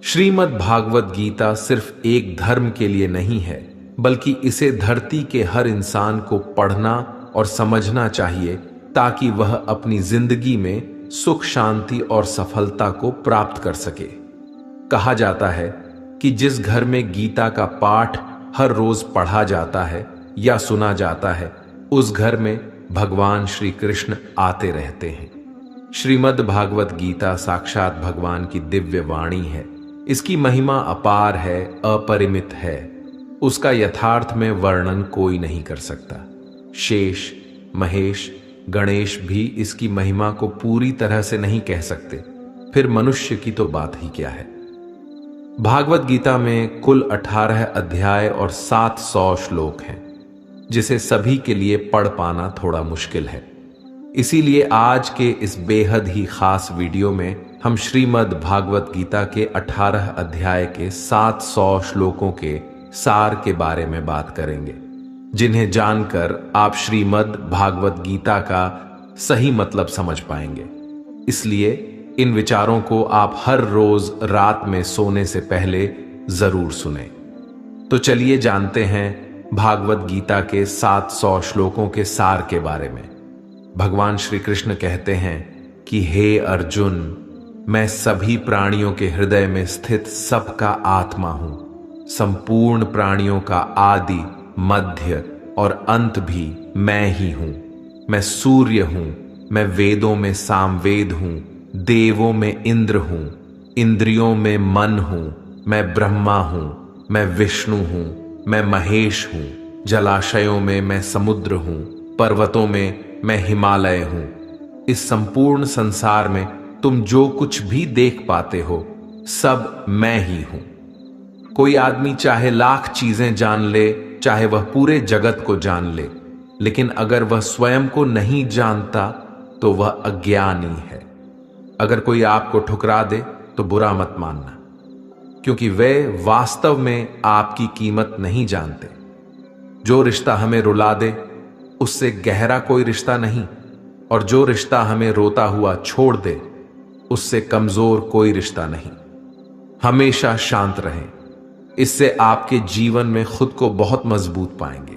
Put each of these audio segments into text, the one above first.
श्रीमद् भागवत गीता सिर्फ एक धर्म के लिए नहीं है, बल्कि इसे धरती के हर इंसान को पढ़ना और समझना चाहिए ताकि वह अपनी जिंदगी में सुख, शांति और सफलता को प्राप्त कर सके। कहा जाता है कि जिस घर में गीता का पाठ हर रोज पढ़ा जाता है या सुना जाता है, उस घर में भगवान श्री कृष्ण आते रहते हैं। श्रीमद् भागवत गीता साक्षात भगवान की दिव्य वाणी है। इसकी महिमा अपार है, अपरिमित है। उसका यथार्थ में वर्णन कोई नहीं कर सकता। शेष, महेश, गणेश भी इसकी महिमा को पूरी तरह से नहीं कह सकते, फिर मनुष्य की तो बात ही क्या है। भागवत गीता में कुल 18 अध्याय और 700 श्लोक हैं, जिसे सभी के लिए पढ़ पाना थोड़ा मुश्किल है। इसीलिए आज के इस बेहद ही खास वीडियो में हम श्रीमद् भागवत गीता के 18 अध्याय के 700 श्लोकों के सार के बारे में बात करेंगे, जिन्हें जानकर आप श्रीमद् भागवत गीता का सही मतलब समझ पाएंगे। इसलिए इन विचारों को आप हर रोज रात में सोने से पहले जरूर सुनें। तो चलिए जानते हैं भागवत गीता के 700 श्लोकों के सार के बारे में। भगवान श्री कृष्ण कहते हैं कि हे अर्जुन, मैं सभी प्राणियों के हृदय में स्थित सबका आत्मा हूं। संपूर्ण प्राणियों का आदि, मध्य और अंत भी मैं ही हूं। मैं सूर्य हूं, मैं वेदों में सामवेद हूं, देवों में इंद्र हूं, इंद्रियों में मन हूं, मैं ब्रह्मा हूं, मैं विष्णु हूं, मैं महेश हूं, जलाशयों में मैं समुद्र हूं, पर्वतों में मैं हिमालय हूं। इस संपूर्ण संसार में तुम जो कुछ भी देख पाते हो, सब मैं ही हूं। कोई आदमी चाहे लाख चीजें जान ले, चाहे वह पूरे जगत को जान ले, लेकिन अगर वह स्वयं को नहीं जानता तो वह अज्ञानी है। अगर कोई आपको ठुकरा दे तो बुरा मत मानना, क्योंकि वे वास्तव में आपकी कीमत नहीं जानते। जो रिश्ता हमें रुला दे, उससे गहरा कोई रिश्ता नहीं, और जो रिश्ता हमें रोता हुआ छोड़ दे, उससे कमजोर कोई रिश्ता नहीं। हमेशा शांत रहें, इससे आपके जीवन में खुद को बहुत मजबूत पाएंगे,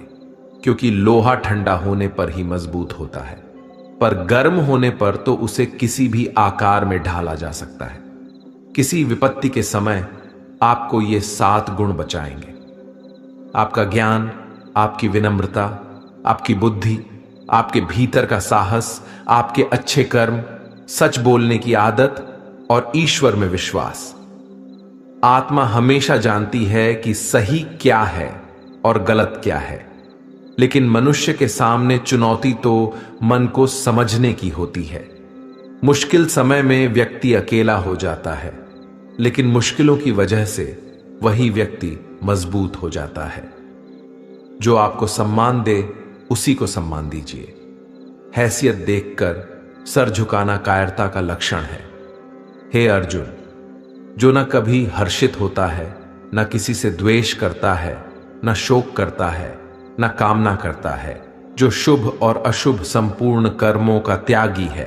क्योंकि लोहा ठंडा होने पर ही मजबूत होता है, पर गर्म होने पर तो उसे किसी भी आकार में ढाला जा सकता है। किसी विपत्ति के समय आपको ये 7 गुण बचाएंगे: आपका ज्ञान, आपकी विनम्रता, आपकी बुद्धि, आपके भीतर का साहस, आपके अच्छे कर्म, सच बोलने की आदत और ईश्वर में विश्वास। आत्मा हमेशा जानती है कि सही क्या है और गलत क्या है, लेकिन मनुष्य के सामने चुनौती तो मन को समझने की होती है। मुश्किल समय में व्यक्ति अकेला हो जाता है, लेकिन मुश्किलों की वजह से वही व्यक्ति मजबूत हो जाता है। जो आपको सम्मान दे, उसी को सम्मान दीजिए। हैसियत देखकर सर झुकाना कायरता का लक्षण है। हे अर्जुन, जो न कभी हर्षित होता है, न किसी से द्वेष करता है, न शोक करता है, न कामना करता है, जो शुभ और अशुभ संपूर्ण कर्मों का त्यागी है,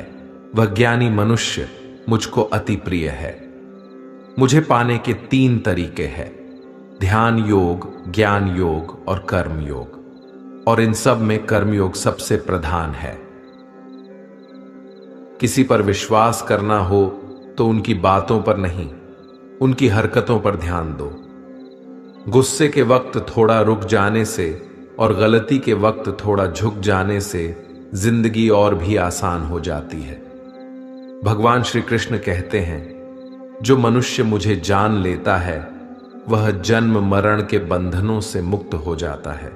वह ज्ञानी मनुष्य मुझको अति प्रिय है। मुझे पाने के 3 तरीके हैं: ध्यान योग, ज्ञान योग और कर्म योग, और इन सब में कर्मयोग सबसे प्रधान है। किसी पर विश्वास करना हो तो उनकी बातों पर नहीं, उनकी हरकतों पर ध्यान दो। गुस्से के वक्त थोड़ा रुक जाने से और गलती के वक्त थोड़ा झुक जाने से जिंदगी और भी आसान हो जाती है। भगवान श्री कृष्ण कहते हैं, जो मनुष्य मुझे जान लेता है, वह जन्म मरण के बंधनों से मुक्त हो जाता है।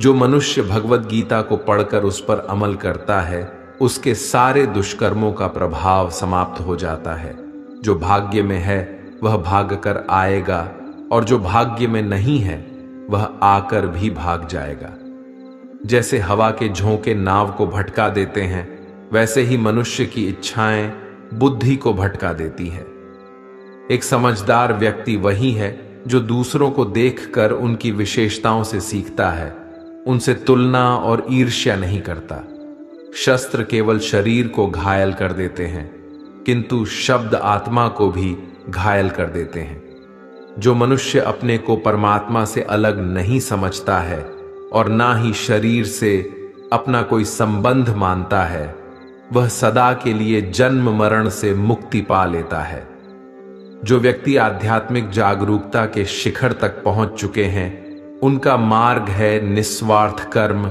जो मनुष्य भगवत गीता को पढ़कर उस पर अमल करता है, उसके सारे दुष्कर्मों का प्रभाव समाप्त हो जाता है। जो भाग्य में है वह भाग कर आएगा, और जो भाग्य में नहीं है वह आकर भी भाग जाएगा। जैसे हवा के झोंके नाव को भटका देते हैं, वैसे ही मनुष्य की इच्छाएं बुद्धि को भटका देती है। एक समझदार व्यक्ति वही है जो दूसरों को देखकर उनकी विशेषताओं से सीखता है, उनसे तुलना और ईर्ष्या नहीं करता। शस्त्र केवल शरीर को घायल कर देते हैं, किंतु शब्द आत्मा को भी घायल कर देते हैं। जो मनुष्य अपने को परमात्मा से अलग नहीं समझता है और ना ही शरीर से अपना कोई संबंध मानता है, वह सदा के लिए जन्म मरण से मुक्ति पा लेता है। जो व्यक्ति आध्यात्मिक जागरूकता के शिखर तक पहुंच चुके हैं, उनका मार्ग है निस्वार्थ कर्म,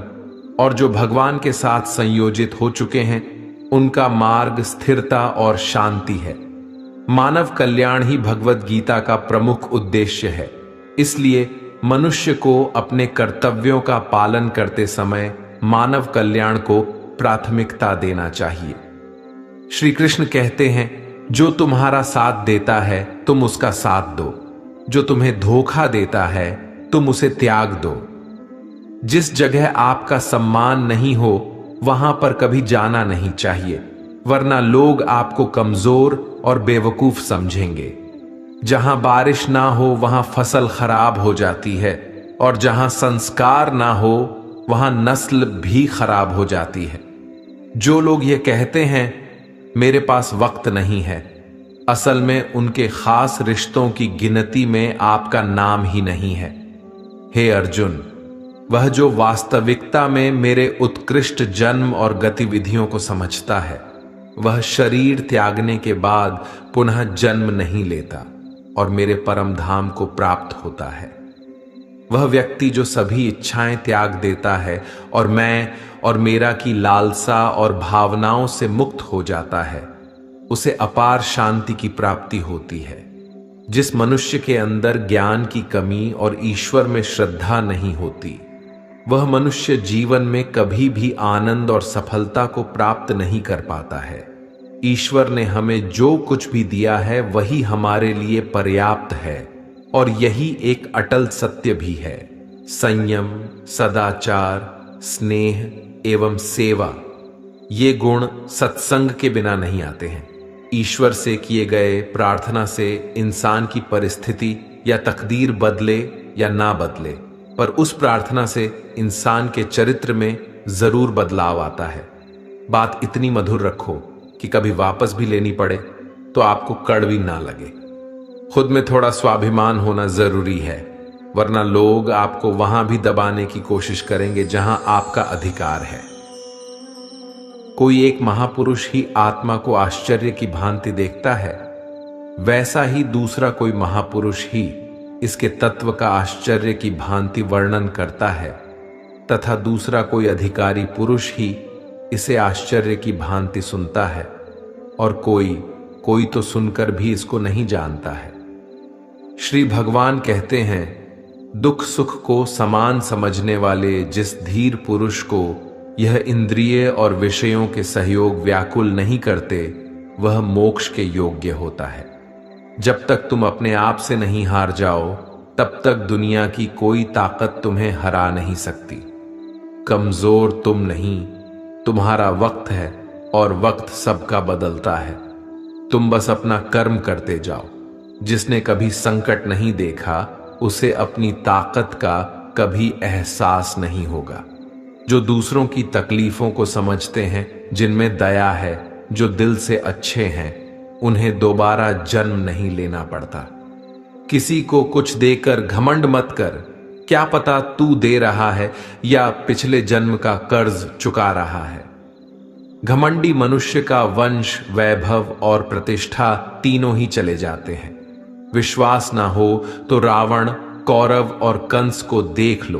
और जो भगवान के साथ संयोजित हो चुके हैं, उनका मार्ग स्थिरता और शांति है। मानव कल्याण ही भगवत गीता का प्रमुख उद्देश्य है। इसलिए मनुष्य को अपने कर्तव्यों का पालन करते समय मानव कल्याण को प्राथमिकता देना चाहिए। श्री कृष्ण कहते हैं, जो तुम्हारा साथ देता है तुम उसका साथ दो, जो तुम्हें धोखा देता है तुम उसे त्याग दो। जिस जगह आपका सम्मान नहीं हो वहां पर कभी जाना नहीं चाहिए, वरना लोग आपको कमजोर और बेवकूफ समझेंगे। जहां बारिश ना हो वहां फसल खराब हो जाती है, और जहां संस्कार ना हो वहां नस्ल भी खराब हो जाती है। जो लोग ये कहते हैं मेरे पास वक्त नहीं है, असल में उनके खास रिश्तों की गिनती में आपका नाम ही नहीं है। हे अर्जुन, वह जो वास्तविकता में मेरे उत्कृष्ट जन्म और गतिविधियों को समझता है, वह शरीर त्यागने के बाद पुनः जन्म नहीं लेता और मेरे परम धाम को प्राप्त होता है। वह व्यक्ति जो सभी इच्छाएं त्याग देता है और मैं और मेरा की लालसा और भावनाओं से मुक्त हो जाता है, उसे अपार शांति की प्राप्ति होती है। जिस मनुष्य के अंदर ज्ञान की कमी और ईश्वर में श्रद्धा नहीं होती, वह मनुष्य जीवन में कभी भी आनंद और सफलता को प्राप्त नहीं कर पाता है। ईश्वर ने हमें जो कुछ भी दिया है वही हमारे लिए पर्याप्त है, और यही एक अटल सत्य भी है। संयम, सदाचार, स्नेह एवं सेवा, ये गुण सत्संग के बिना नहीं आते हैं। ईश्वर से किए गए प्रार्थना से इंसान की परिस्थिति या तकदीर बदले या ना बदले, पर उस प्रार्थना से इंसान के चरित्र में जरूर बदलाव आता है। बात इतनी मधुर रखो कि कभी वापस भी लेनी पड़े तो आपको कड़वी ना लगे। खुद में थोड़ा स्वाभिमान होना जरूरी है, वरना लोग आपको वहां भी दबाने की कोशिश करेंगे जहां आपका अधिकार है। कोई एक महापुरुष ही आत्मा को आश्चर्य की भांति देखता है, वैसा ही दूसरा कोई महापुरुष ही इसके तत्व का आश्चर्य की भांति वर्णन करता है, तथा दूसरा कोई अधिकारी पुरुष ही इसे आश्चर्य की भांति सुनता है, और कोई तो सुनकर भी इसको नहीं जानता है। श्री भगवान कहते हैं, दुख सुख को समान समझने वाले जिस धीर पुरुष को यह इंद्रिय और विषयों के सहयोग व्याकुल नहीं करते, वह मोक्ष के योग्य होता है। जब तक तुम अपने आप से नहीं हार जाओ, तब तक दुनिया की कोई ताकत तुम्हें हरा नहीं सकती। कमजोर तुम नहीं, तुम्हारा वक्त है, और वक्त सबका बदलता है। तुम बस अपना कर्म करते जाओ। जिसने कभी संकट नहीं देखा, उसे अपनी ताकत का कभी एहसास नहीं होगा। जो दूसरों की तकलीफों को समझते हैं, जिनमें दया है, जो दिल से अच्छे हैं, उन्हें दोबारा जन्म नहीं लेना पड़ता। किसी को कुछ देकर घमंड मत कर, क्या पता तू दे रहा है या पिछले जन्म का कर्ज चुका रहा है। घमंडी मनुष्य का वंश, वैभव और प्रतिष्ठा तीनों ही चले जाते हैं। विश्वास ना हो तो रावण, कौरव और कंस को देख लो।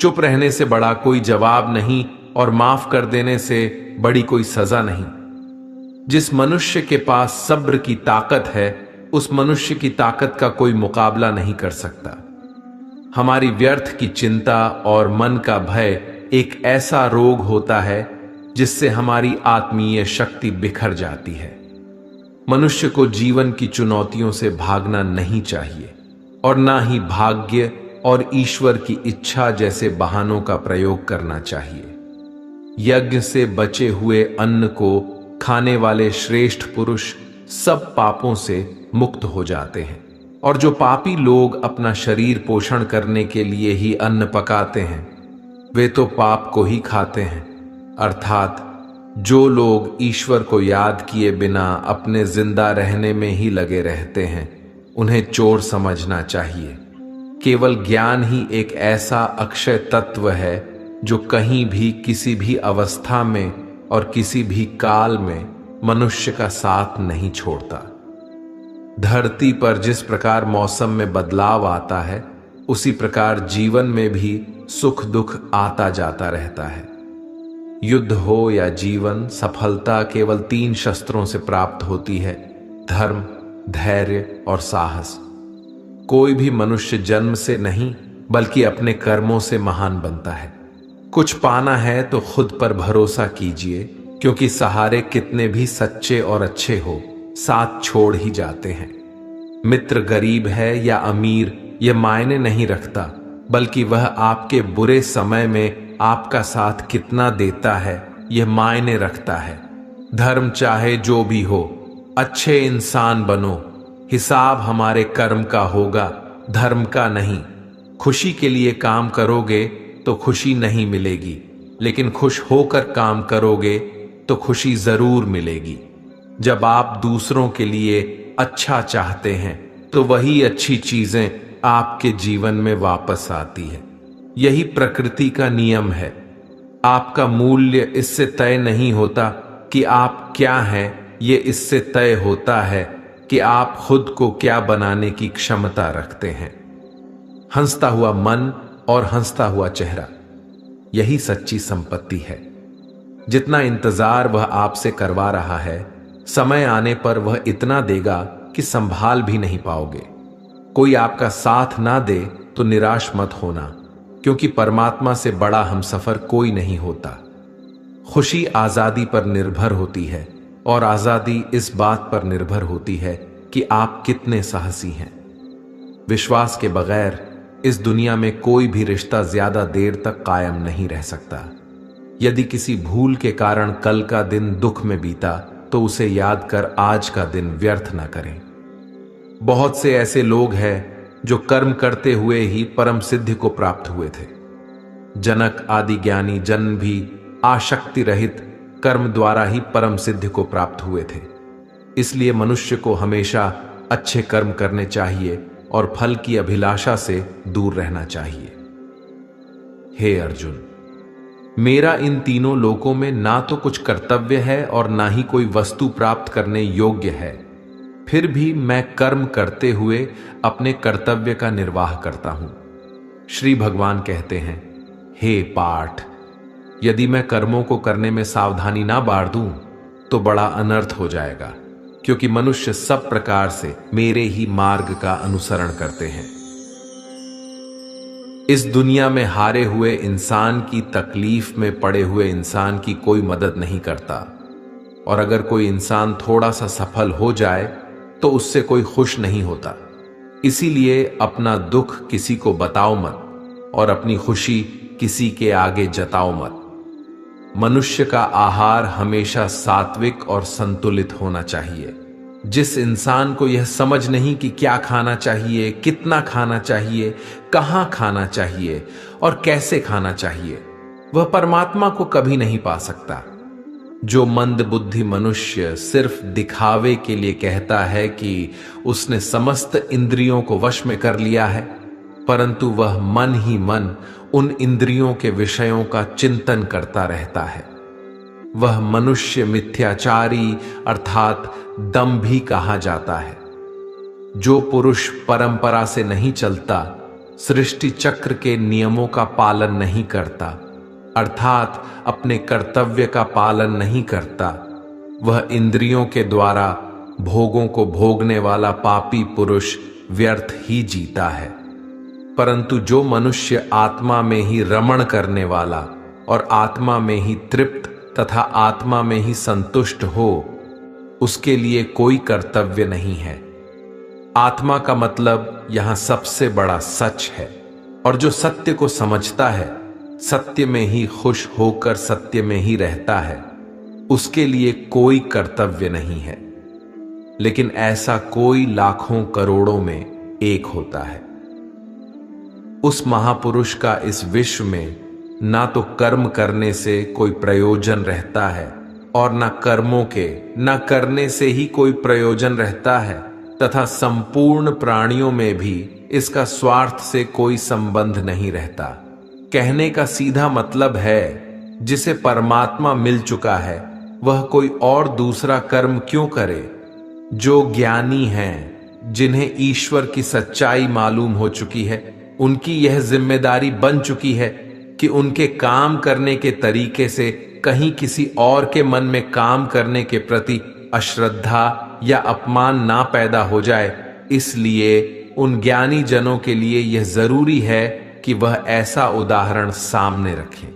चुप रहने से बड़ा कोई जवाब नहीं, और माफ कर देने से बड़ी कोई सजा नहीं। जिस मनुष्य के पास सब्र की ताकत है, उस मनुष्य की ताकत का कोई मुकाबला नहीं कर सकता। हमारी व्यर्थ की चिंता और मन का भय एक ऐसा रोग होता है जिससे हमारी आत्मीय शक्ति बिखर जाती है। मनुष्य को जीवन की चुनौतियों से भागना नहीं चाहिए, और ना ही भाग्य और ईश्वर की इच्छा जैसे बहानों का प्रयोग करना चाहिए। यज्ञ से बचे हुए अन्न को खाने वाले श्रेष्ठ पुरुष सब पापों से मुक्त हो जाते हैं, और जो पापी लोग अपना शरीर पोषण करने के लिए ही अन्न पकाते हैं, वे तो पाप को ही खाते हैं, अर्थात जो लोग ईश्वर को याद किए बिना अपने जिंदा रहने में ही लगे रहते हैं, उन्हें चोर समझना चाहिए। केवल ज्ञान ही एक ऐसा अक्षय तत्व है जो कहीं भी, किसी भी अवस्था में और किसी भी काल में मनुष्य का साथ नहीं छोड़ता। धरती पर जिस प्रकार मौसम में बदलाव आता है, उसी प्रकार जीवन में भी सुख दुख आता जाता रहता है। युद्ध हो या जीवन, सफलता केवल 3 शस्त्रों से प्राप्त होती है: धर्म, धैर्य और साहस। कोई भी मनुष्य जन्म से नहीं बल्कि अपने कर्मों से महान बनता है। कुछ पाना है तो खुद पर भरोसा कीजिए, क्योंकि सहारे कितने भी सच्चे और अच्छे हो, साथ छोड़ ही जाते हैं। मित्र गरीब है या अमीर यह मायने नहीं रखता, बल्कि वह आपके बुरे समय में आपका साथ कितना देता है यह मायने रखता है। धर्म चाहे जो भी हो, अच्छे इंसान बनो। हिसाब हमारे कर्म का होगा, धर्म का नहीं। खुशी के लिए काम करोगे तो खुशी नहीं मिलेगी, लेकिन खुश होकर काम करोगे तो खुशी जरूर मिलेगी। जब आप दूसरों के लिए अच्छा चाहते हैं तो वही अच्छी चीजें आपके जीवन में वापस आती है। यही प्रकृति का नियम है। आपका मूल्य इससे तय नहीं होता कि आप क्या हैं, ये इससे तय होता है कि आप खुद को क्या बनाने की क्षमता रखते हैं। हंसता हुआ मन और हंसता हुआ चेहरा, यही सच्ची संपत्ति है। जितना इंतजार वह आपसे करवा रहा है, समय आने पर वह इतना देगा कि संभाल भी नहीं पाओगे। कोई आपका साथ ना दे तो निराश मत होना, क्योंकि परमात्मा से बड़ा हमसफर कोई नहीं होता। खुशी आजादी पर निर्भर होती है, और आजादी इस बात पर निर्भर होती है कि आप कितने साहसी हैं। विश्वास के बगैर इस दुनिया में कोई भी रिश्ता ज्यादा देर तक कायम नहीं रह सकता। यदि किसी भूल के कारण कल का दिन दुख में बीता, तो उसे याद कर आज का दिन व्यर्थ न करें। बहुत से ऐसे लोग हैं जो कर्म करते हुए ही परम सिद्धि को प्राप्त हुए थे। जनक आदि ज्ञानी जन भी आशक्ति रहित कर्म द्वारा ही परम सिद्धि को प्राप्त हुए थे। इसलिए मनुष्य को हमेशा अच्छे कर्म करने चाहिए और फल की अभिलाषा से दूर रहना चाहिए। हे अर्जुन, मेरा इन तीनों लोकों में ना तो कुछ कर्तव्य है और ना ही कोई वस्तु प्राप्त करने योग्य है। फिर भी मैं कर्म करते हुए अपने कर्तव्य का निर्वाह करता हूं। श्री भगवान कहते हैं, हे पाठ, यदि मैं कर्मों को करने में सावधानी ना बाढ़ दूं तो बड़ा अनर्थ हो जाएगा, क्योंकि मनुष्य सब प्रकार से मेरे ही मार्ग का अनुसरण करते हैं। इस दुनिया में हारे हुए इंसान की तकलीफ में पड़े हुए इंसान की कोई मदद नहीं करता, और अगर कोई इंसान थोड़ा सा सफल हो जाए तो उससे कोई खुश नहीं होता। इसीलिए अपना दुख किसी को बताओ मत और अपनी खुशी किसी के आगे जताओ मत। मनुष्य का आहार हमेशा सात्विक और संतुलित होना चाहिए। जिस इंसान को यह समझ नहीं कि क्या खाना चाहिए, कितना खाना चाहिए, कहां खाना चाहिए और कैसे खाना चाहिए, वह परमात्मा को कभी नहीं पा सकता। जो मंदबुद्धि मनुष्य सिर्फ दिखावे के लिए कहता है कि उसने समस्त इंद्रियों को वश में कर लिया है, परंतु वह मन ही मन उन इंद्रियों के विषयों का चिंतन करता रहता है, वह मनुष्य मिथ्याचारी अर्थात दंभी कहा जाता है। जो पुरुष परंपरा से नहीं चलता, सृष्टि चक्र के नियमों का पालन नहीं करता, अर्थात अपने कर्तव्य का पालन नहीं करता, वह इंद्रियों के द्वारा भोगों को भोगने वाला पापी पुरुष व्यर्थ ही जीता है। परंतु जो मनुष्य आत्मा में ही रमण करने वाला और आत्मा में ही तृप्त तथा आत्मा में ही संतुष्ट हो, उसके लिए कोई कर्तव्य नहीं है। आत्मा का मतलब यहां सबसे बड़ा सच है, और जो सत्य को समझता है, सत्य में ही खुश होकर सत्य में ही रहता है, उसके लिए कोई कर्तव्य नहीं है। लेकिन ऐसा कोई लाखों करोड़ों में एक होता है। उस महापुरुष का इस विश्व में ना तो कर्म करने से कोई प्रयोजन रहता है और न कर्मों के न करने से ही कोई प्रयोजन रहता है, तथा संपूर्ण प्राणियों में भी इसका स्वार्थ से कोई संबंध नहीं रहता। कहने का सीधा मतलब है, जिसे परमात्मा मिल चुका है वह कोई और दूसरा कर्म क्यों करे। जो ज्ञानी हैं, जिन्हें ईश्वर की सच्चाई मालूम हो चुकी है, उनकी यह जिम्मेदारी बन चुकी है कि उनके काम करने के तरीके से कहीं किसी और के मन में काम करने के प्रति अश्रद्धा या अपमान ना पैदा हो जाए। इसलिए उन ज्ञानी जनों के लिए यह जरूरी है कि वह ऐसा उदाहरण सामने रखें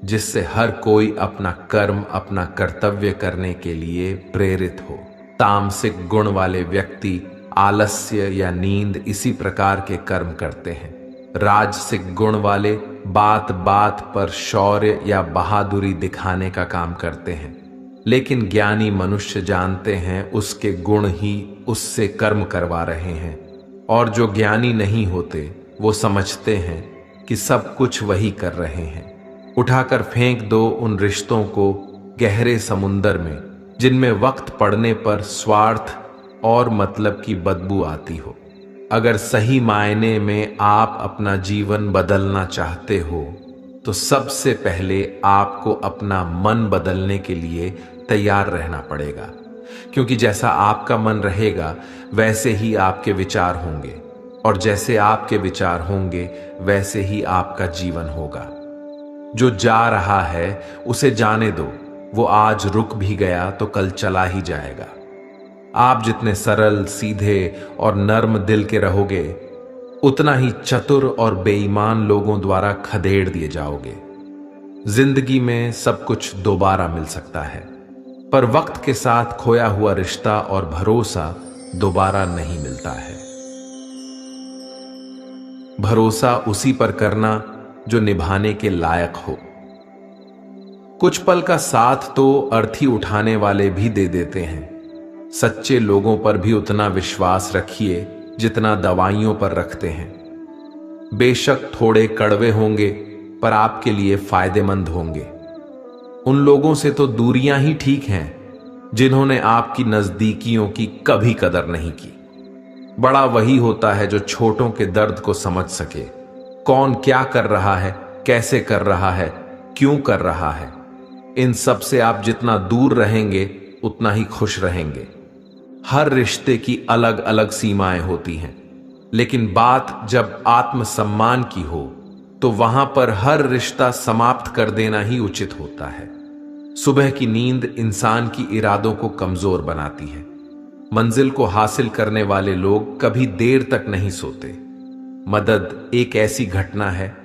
जिससे हर कोई अपना कर्म, अपना कर्तव्य करने के लिए प्रेरित हो। तामसिक गुण वाले व्यक्ति आलस्य या नींद इसी प्रकार के कर्म करते हैं। राजसिक गुण वाले बात बात पर शौर्य या बहादुरी दिखाने का काम करते हैं। लेकिन ज्ञानी मनुष्य जानते हैं उसके गुण ही उससे कर्म करवा रहे हैं, और जो ज्ञानी नहीं होते वो समझते हैं कि सब कुछ वही कर रहे हैं। उठाकर फेंक दो उन रिश्तों को गहरे समुंदर में जिनमें वक्त पड़ने पर स्वार्थ और मतलब की बदबू आती हो। अगर सही मायने में आप अपना जीवन बदलना चाहते हो तो सबसे पहले आपको अपना मन बदलने के लिए तैयार रहना पड़ेगा, क्योंकि जैसा आपका मन रहेगा वैसे ही आपके विचार होंगे, और जैसे आपके विचार होंगे वैसे ही आपका जीवन होगा। जो जा रहा है उसे जाने दो, वो आज रुक भी गया तो कल चला ही जाएगा। आप जितने सरल, सीधे और नर्म दिल के रहोगे, उतना ही चतुर और बेईमान लोगों द्वारा खदेड़ दिए जाओगे। जिंदगी में सब कुछ दोबारा मिल सकता है, पर वक्त के साथ खोया हुआ रिश्ता और भरोसा दोबारा नहीं मिलता है। भरोसा उसी पर करना जो निभाने के लायक हो। कुछ पल का साथ तो अर्थी उठाने वाले भी दे देते हैं। सच्चे लोगों पर भी उतना विश्वास रखिए जितना दवाइयों पर रखते हैं। बेशक थोड़े कड़वे होंगे, पर आपके लिए फायदेमंद होंगे। उन लोगों से तो दूरियां ही ठीक हैं जिन्होंने आपकी नजदीकियों की कभी कदर नहीं की। बड़ा वही होता है जो छोटों के दर्द को समझ सके। कौन क्या कर रहा है, कैसे कर रहा है, क्यों कर रहा है, इन सब से आप जितना दूर रहेंगे उतना ही खुश रहेंगे। हर रिश्ते की अलग अलग सीमाएं होती हैं, लेकिन बात जब आत्मसम्मान की हो तो वहां पर हर रिश्ता समाप्त कर देना ही उचित होता है। सुबह की नींद इंसान की इरादों को कमजोर बनाती है। मंजिल को हासिल करने वाले लोग कभी देर तक नहीं सोते। मदद एक ऐसी घटना है,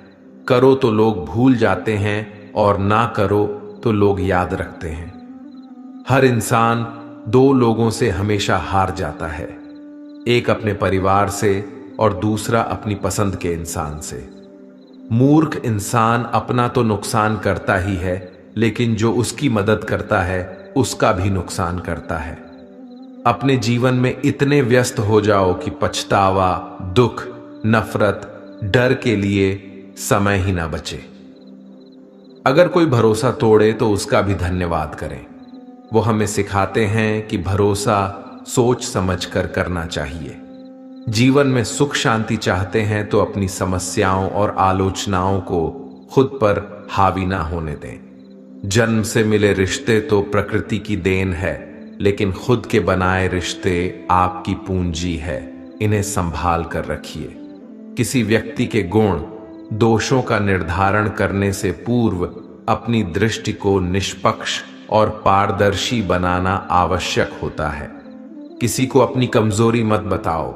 करो तो लोग भूल जाते हैं और ना करो तो लोग याद रखते हैं। हर इंसान दो लोगों से हमेशा हार जाता है, एक अपने परिवार से और दूसरा अपनी पसंद के इंसान से। मूर्ख इंसान अपना तो नुकसान करता ही है, लेकिन जो उसकी मदद करता है उसका भी नुकसान करता है। अपने जीवन में इतने व्यस्त हो जाओ कि पछतावा, दुख, नफरत, डर के लिए समय ही ना बचे। अगर कोई भरोसा तोड़े तो उसका भी धन्यवाद करें। वो हमें सिखाते हैं कि भरोसा सोच समझकर करना चाहिए। जीवन में सुख शांति चाहते हैं तो अपनी समस्याओं और आलोचनाओं को खुद पर हावी ना होने दें। जन्म से मिले रिश्ते तो प्रकृति की देन है, लेकिन खुद के बनाए रिश्ते आपकी पूंजी है। इन्हें संभाल कर रखिए। किसी व्यक्ति के गुण, दोषों का निर्धारण करने से पूर्व अपनी दृष्टि को निष्पक्ष और पारदर्शी बनाना आवश्यक होता है। किसी को अपनी कमजोरी मत बताओ,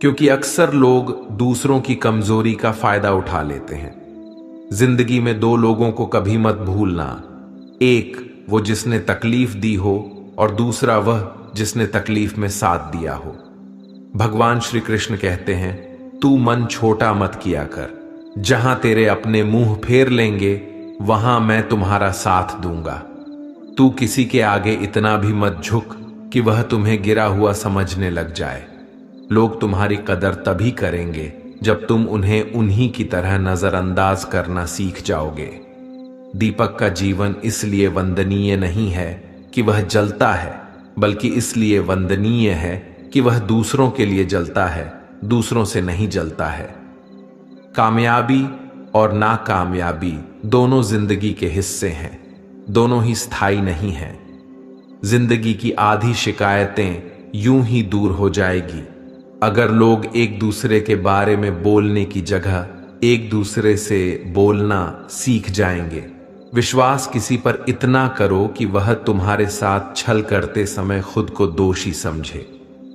क्योंकि अक्सर लोग दूसरों की कमजोरी का फायदा उठा लेते हैं। जिंदगी में दो लोगों को कभी मत भूलना, एक वो जिसने तकलीफ दी हो और दूसरा वह जिसने तकलीफ में साथ दिया हो। भगवान श्री कृष्ण कहते हैं, तू मन छोटा मत किया कर, जहां तेरे अपने मुंह फेर लेंगे वहां मैं तुम्हारा साथ दूंगा। तू किसी के आगे इतना भी मत झुक कि वह तुम्हें गिरा हुआ समझने लग जाए। लोग तुम्हारी कदर तभी करेंगे जब तुम उन्हें उन्हीं की तरह नजरअंदाज करना सीख जाओगे। दीपक का जीवन इसलिए वंदनीय नहीं है कि वह जलता है, बल्कि इसलिए वंदनीय है कि वह दूसरों के लिए जलता है, दूसरों से नहीं जलता है। कामयाबी और नाकामयाबी दोनों जिंदगी के हिस्से हैं, दोनों ही स्थायी नहीं हैं। जिंदगी की आधी शिकायतें यूं ही दूर हो जाएगी अगर लोग एक दूसरे के बारे में बोलने की जगह एक दूसरे से बोलना सीख जाएंगे। विश्वास किसी पर इतना करो कि वह तुम्हारे साथ छल करते समय खुद को दोषी समझे,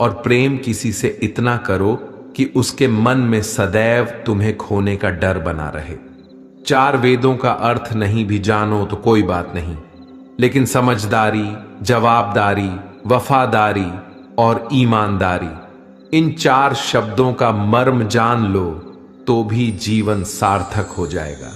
और प्रेम किसी से इतना करो कि उसके मन में सदैव तुम्हें खोने का डर बना रहे। 4 वेदों का अर्थ नहीं भी जानो तो कोई बात नहीं, लेकिन समझदारी, जवाबदारी, वफादारी और ईमानदारी, इन 4 शब्दों का मर्म जान लो तो भी जीवन सार्थक हो जाएगा।